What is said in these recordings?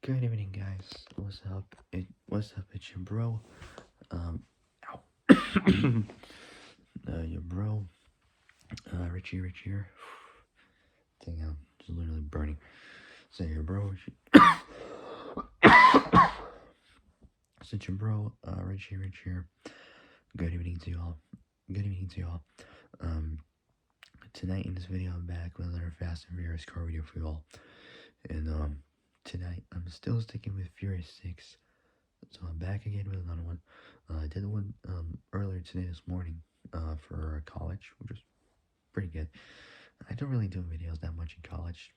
Good evening, guys. What's up? What's up? It's your bro. Ow. Your bro. Richie here. Dang, I'm just literally burning. So your bro. So your bro. Richie here. Good evening to y'all. Good evening to y'all. Um, Tonight in this video, I'm back with another Fast and Furious car video for y'all. And tonight I'm still sticking with Furious 6. So I'm back again with another one. I did one earlier today this morning for college, which was pretty good. I don't really do videos that much in college.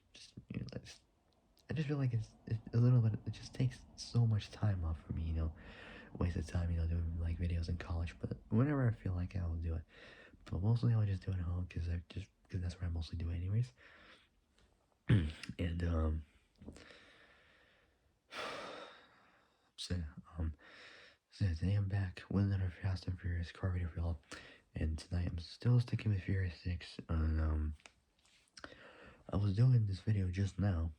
I just feel like it's a little bit. It just takes so much time off for me, waste of time, doing like videos in college. But whenever I feel like it, I will do it. But mostly I'll just do it at home because that's what I mostly do anyways. And so So today I'm back with another Fast and Furious car video for y'all, and tonight I'm still sticking with Furious 6. And I was doing this video just now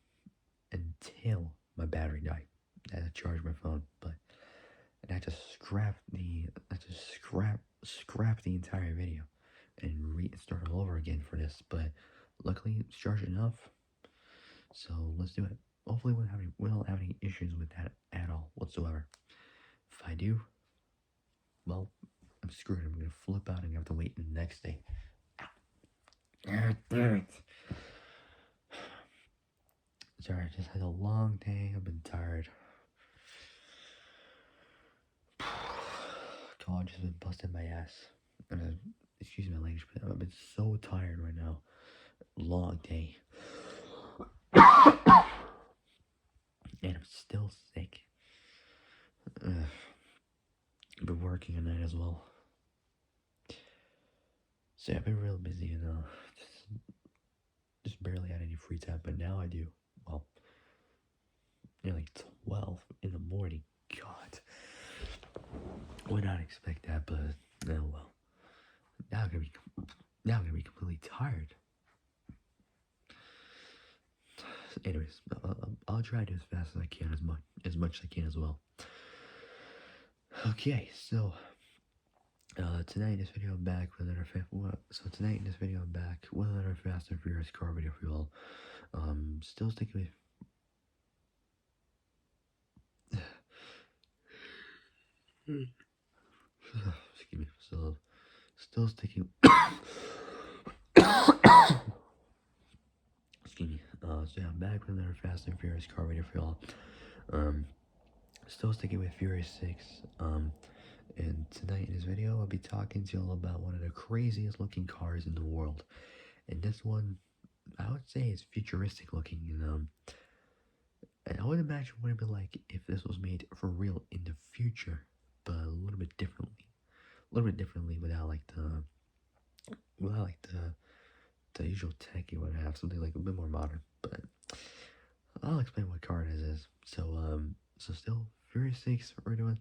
until my battery died. I had to charge my phone, but I had to scrap the entire video and start all over again for this. But luckily it's charged enough, so let's do it. Hopefully we don't have any issues with that at all whatsoever. If I do, well, I'm screwed. I'm gonna flip out and have to wait the next day. Damn it. Sorry, I just had a long day. I've been tired. College has been busting my ass. Excuse my language, but I've been so tired right now. Long day. And I'm still sick. I've been working at night as well. So I've been real busy and just barely had any free time, but now I do. Well, like 12 in the morning. God. Would not expect that, but oh well. Now I'm gonna be completely tired. Anyways, I'll try to do as fast as I can, as much as I can as well. Okay, so tonight in this video I'm back with another Fast and Furious car video for y'all. Still sticking with excuse me. So still sticking. Excuse me. So yeah, I'm back with another Fast and Furious car video for y'all. Still sticking with Furious 6. And tonight in this video, I'll be talking to y'all about one of the craziest looking cars in the world. And this one, I would say, is futuristic looking. And I would imagine what it'd be like if this was made for real in the future, but a little bit differently. Without the usual tech you would have, something like a bit more modern. But I'll explain what car this is. So still Furious 6 we're doing.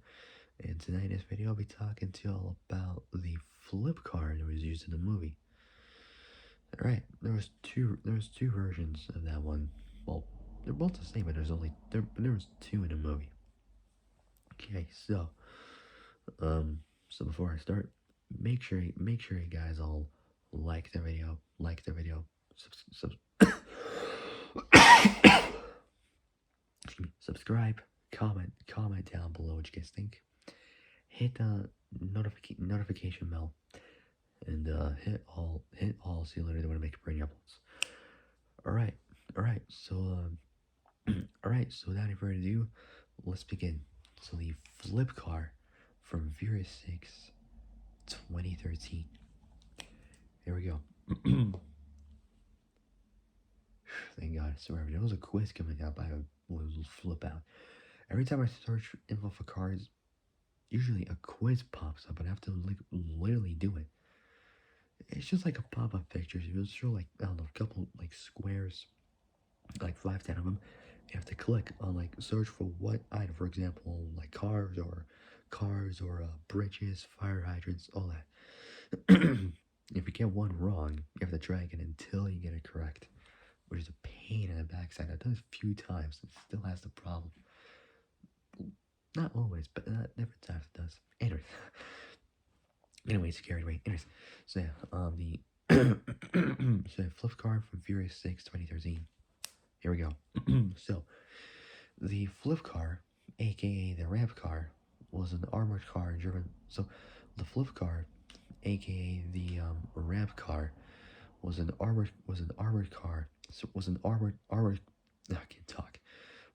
And tonight in this video, I'll be talking to y'all about the flip car that was used in the movie. Alright, there was two versions of that one. Well, they're both the same, but there was two in the movie. Okay, so before I start, make sure you guys all like the video, subscribe, comment down below what you guys think. Hit the notification bell, and hit all so you literally don't want to make brand new uploads. Alright, so without any further ado, let's begin. So the flip car from Furious 6 2013. Here we go. Thank God. Sorry, there was a quiz coming up. I will flip out. Every time I search info for cars, usually a quiz pops up, and I have to literally do it. It's just like a pop-up picture. It will show like, I don't know, a couple like squares, like 5-10 of them. You have to click on like search for what item, for example, like cars or bridges, fire hydrants, all that. If you get one wrong, you have to drag it until you get it correct. which is a pain in the backside. I've done it a few times and it still has the problem. Not always, but different times it does. Anyways, carried away. Anyways, so yeah, the so flip card from Furious 6 2013. Here we go. So the flip car, aka the ramp car, was an armored car driven. So the flip car, aka the ramp car, was an armored car. So was an armored. I can't talk.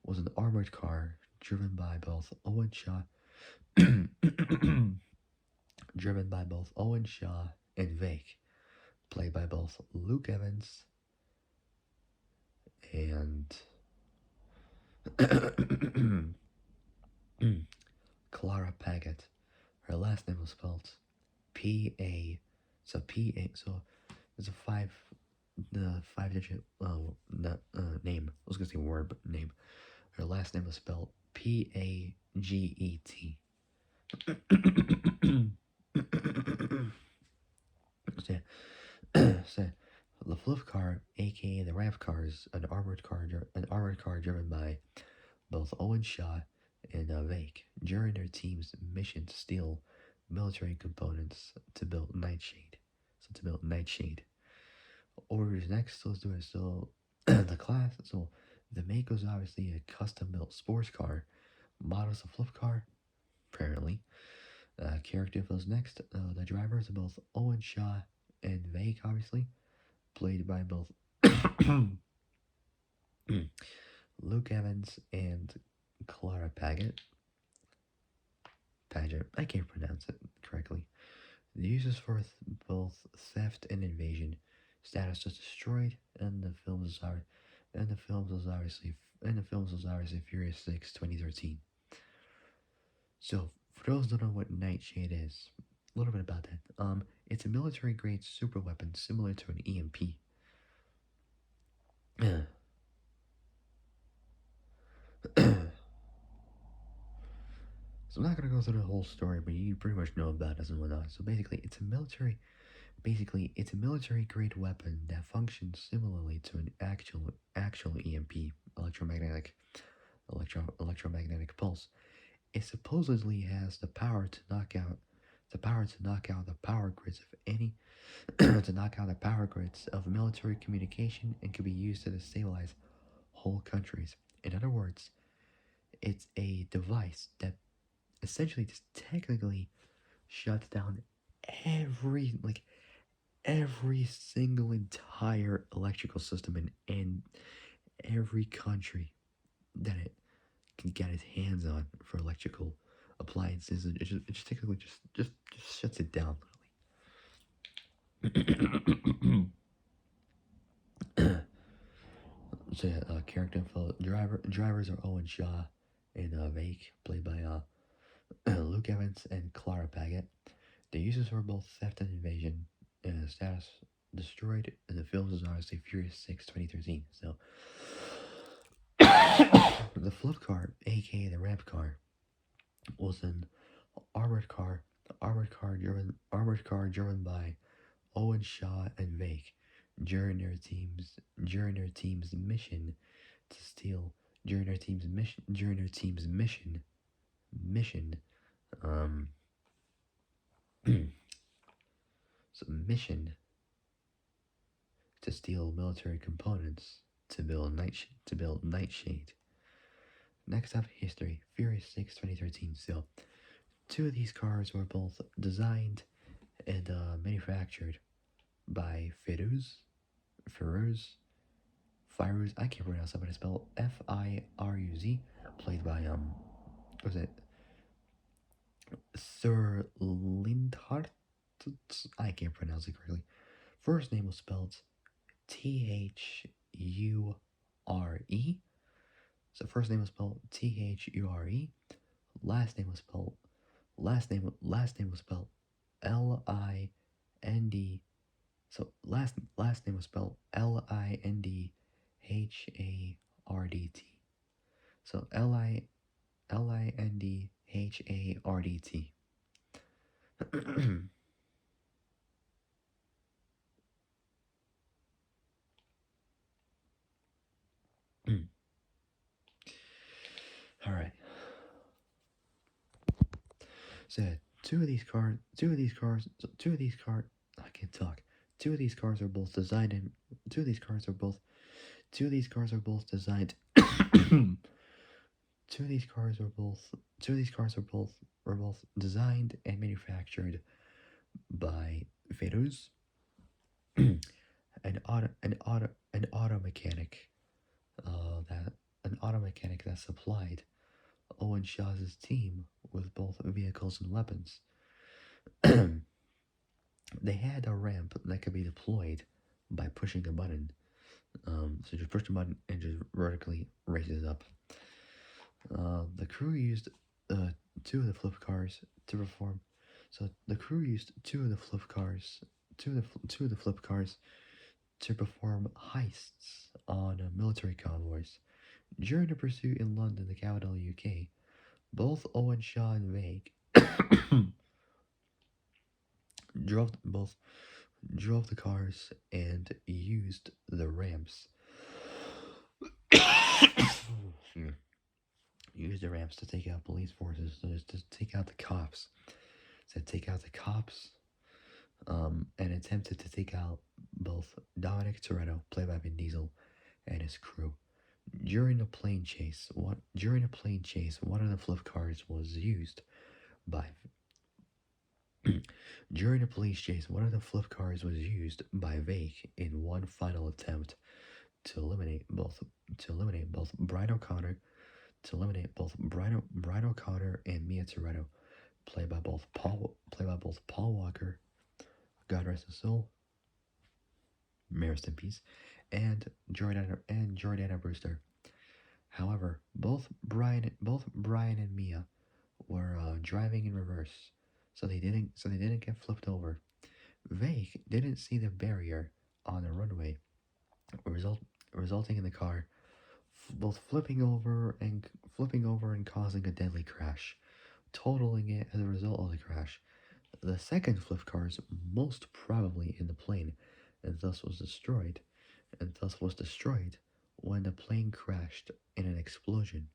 Was an armored car driven by both Owen Shaw, driven by both Owen Shaw and Vake, played by both Luke Evans and Clara Paget. Her last name was spelled P-A. So P-A. So it's a five-digit name. I was gonna say word, but name. Her last name was spelled P-A-G-E-T. So, so the flip car, aka the ramp car, is an armored car driven by both Owen Shaw and Vake during their team's mission to steal military components to build Nightshade. So to build Nightshade. Orders next, so let's do it. So the class, so the make was obviously a custom-built sports car. Models a flip car, apparently. Character fills next. The drivers are both Owen Shaw and Vake, obviously, played by both Luke Evans and Clara Paget. I can't pronounce it correctly. The uses for both theft and invasion. Status was destroyed, and the films was obviously Furious 6 2013. So, for those who don't know what Nightshade is, a little bit about that. It's a military grade super weapon similar to an EMP. So I'm not gonna go through the whole story, but you pretty much know about it and whatnot. So it's a military grade weapon that functions similarly to an actual EMP, electromagnetic pulse. It supposedly has the power to knock out the power grids of any to knock out the power grids of military communication and can be used to destabilize whole countries. In other words, it's a device that essentially just technically shuts down every every single entire electrical system in every country that it can get its hands on for electrical appliances. It just technically just shuts it down literally. So yeah, character info. Drivers are Owen Shaw and Vake, played by Luke Evans and Clara Paget. The uses were both theft and invasion. Status destroyed, and the films is obviously Furious 6 2013. So the flip car, aka the ramp car, was an armored car driven by Owen Shaw and Vake during their team's mission to steal during their team's mission um mission to steal military components to build Nightshade. Next up, history. Furious 6 2013. So, two of these cars were both designed and manufactured by Firuz. I can't pronounce that, but it's spelled Firuz. Played by was it Sir Lindhart? I can't pronounce it correctly. First name was spelled Thure. So first name was spelled Thure. Last name was spelled last name was spelled Lind. So last name was spelled Lindhardt. So Lindhardt. said two of these cars. I can't talk. Two of these cars are both designed and two of these cars are both two of these cars are both designed. two of these cars are both two of these cars are both designed and manufactured by Feroz, an auto mechanic that an auto mechanic that supplied Owen Shaw's team with both vehicles and weapons. They had a ramp that could be deployed by pushing a button. So just push the button and just vertically raises up. The crew used two of the flip cars to perform. So the crew used two of the flip cars to perform heists on military convoys. During the pursuit in London, the capital UK, both Owen Shaw and Vague both drove the cars and used the ramps. Used the ramps to take out police forces, to take out the cops. To take out the cops, and attempted to take out both Dominic Toretto, played by Vin Diesel, and his crew. During a plane chase, one of the flip cars was used by during a police chase, one of the flip cars was used by Vake in one final attempt to eliminate both Brian O'Connor and Mia Toretto, played by both Paul Walker, God rest his soul, may rest in peace, and Jordana Brewster. However, both Brian and Mia were driving in reverse, so they didn't get flipped over. Vake didn't see the barrier on the runway, result, resulting in the car both flipping over and causing a deadly crash, totaling it as a result of the crash. The second flip car is most probably in the plane, and thus was destroyed when the plane crashed in an explosion.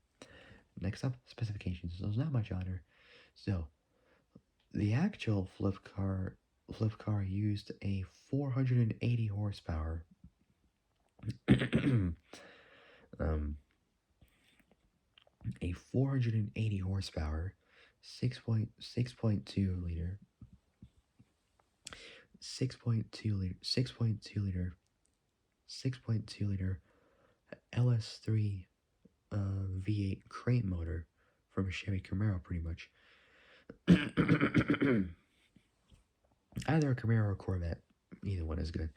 Next up, specifications. So there's not much on her. So the actual flip car used a 480 horsepower um, a 480 horsepower 6.2 liter 6.2 liter LS3 V8 crate motor from a Chevy Camaro, pretty much. Either a Camaro or a Corvette, either one is good.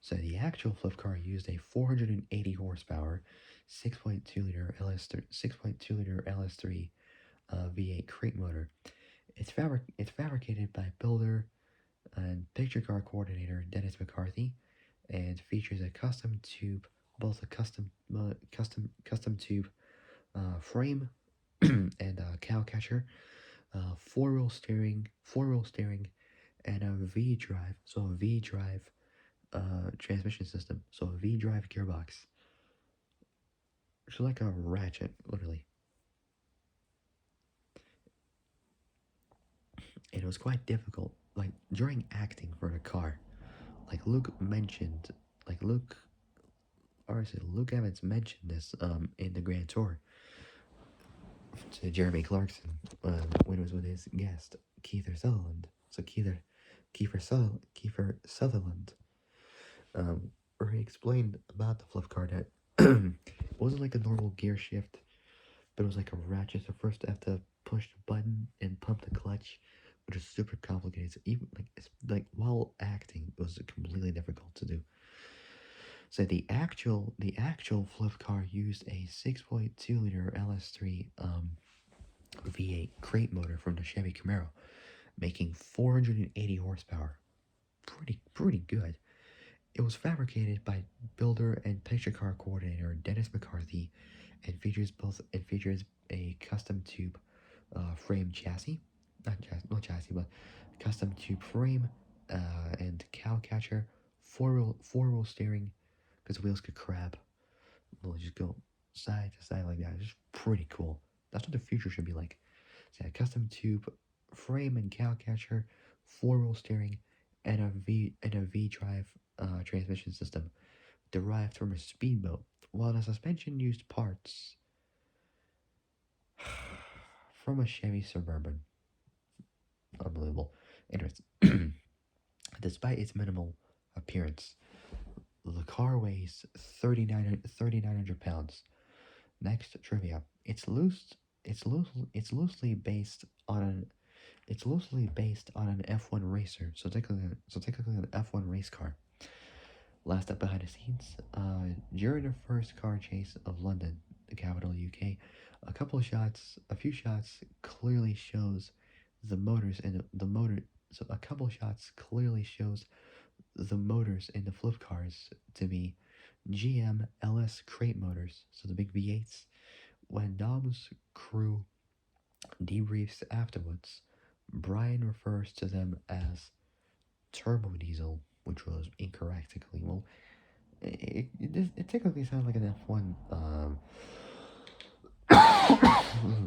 So the actual flip car used a 480 horsepower 6.2 liter LS3 V8 crate motor. It's fabricated by builder and picture car coordinator Dennis McCarthy, and features a custom tube, both a custom tube frame and a cow catcher, four-wheel steering, and a V drive. So a V drive transmission system. So a V drive gearbox. It's like a ratchet, literally. And it was quite difficult, like during acting for the car. Like Luke Evans mentioned this in the Grand Tour to Jeremy Clarkson when it was with his guest Kiefer Sutherland. So Kiefer Sutherland, where he explained about the flip car that it wasn't like a normal gear shift, but it was like a ratchet. So first I have to push the button and pump the clutch, which is super complicated. So even like it's like while acting, it was completely difficult to do. So the actual flip car used a 6.2 liter LS3 V8 crate motor from the Chevy Camaro, making 480 horsepower. Pretty good. It was fabricated by builder and picture car coordinator Dennis McCarthy, and features a custom tube frame chassis, not chassis, but custom tube frame and cow catcher, four wheel steering, because wheels could crab. They'll just go side to side like that. It's just pretty cool. That's what the future should be like. It's a custom tube frame and cow catcher, four-wheel steering, and a V drive transmission system derived from a speedboat, while the suspension used parts from a Chevy Suburban. Unbelievable. Anyways, despite its minimal appearance, the car weighs 3,900 pounds. Next trivia. It's loosely based on an F1 racer. So technically an F1 race car. Last up behind the scenes, during the first car chase of London, the capital UK, a few shots clearly shows the motors in the motor. So a couple shots clearly shows the motors in the flip cars to be GM LS crate motors, so the big V8s. When Dom's crew debriefs afterwards, Brian refers to them as turbo diesel, which was incorrect. Technically, well, it technically sounds like an F1,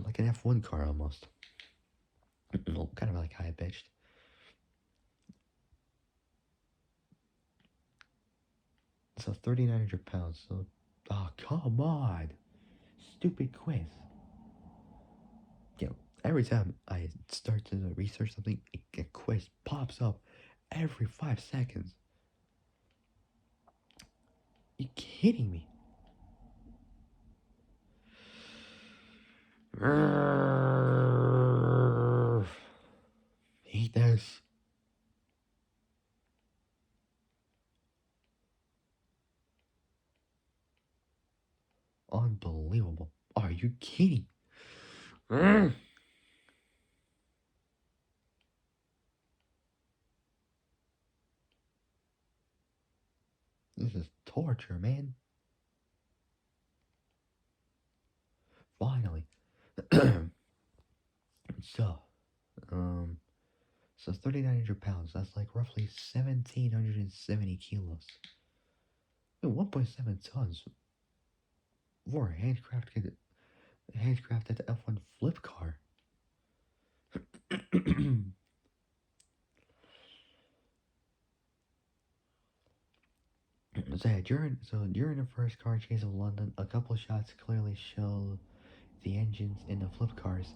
like an F1 car almost. Well, kind of like high pitched. So 3,900 pounds. So, oh come on, stupid quiz. You know, every time I start to research something, a quiz pops up every 5 seconds. You kidding me? Hate this. Unbelievable. Are you kidding? This is torture, man. Finally. so, um, so 3,900 pounds. That's like roughly 1,770 kilos. 1.7 tons for a handcrafted F1 flip car. During the first car chase of London, a couple shots clearly show the engines in the flip cars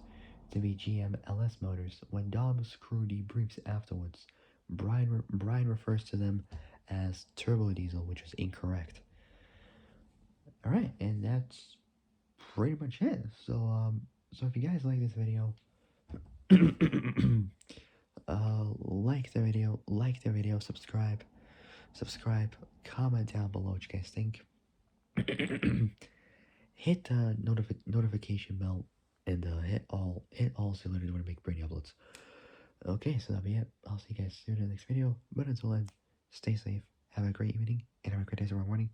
to be GM LS motors. When Dom's crew debriefs afterwards, Brian refers to them as turbo diesel, which is incorrect. All right, and that's pretty much it. So if you guys like this video, like the video, subscribe, comment down below what you guys think. Hit the notification bell and hit all so you learn when I make brand new uploads. Okay, so that'll be it. I'll see you guys soon in the next video. But until then, stay safe, have a great evening, and have a great day tomorrow morning.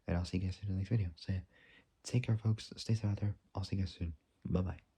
And I'll see you guys soon in the next video. So yeah, take care, folks. Stay safe out there. I'll see you guys soon. Bye bye.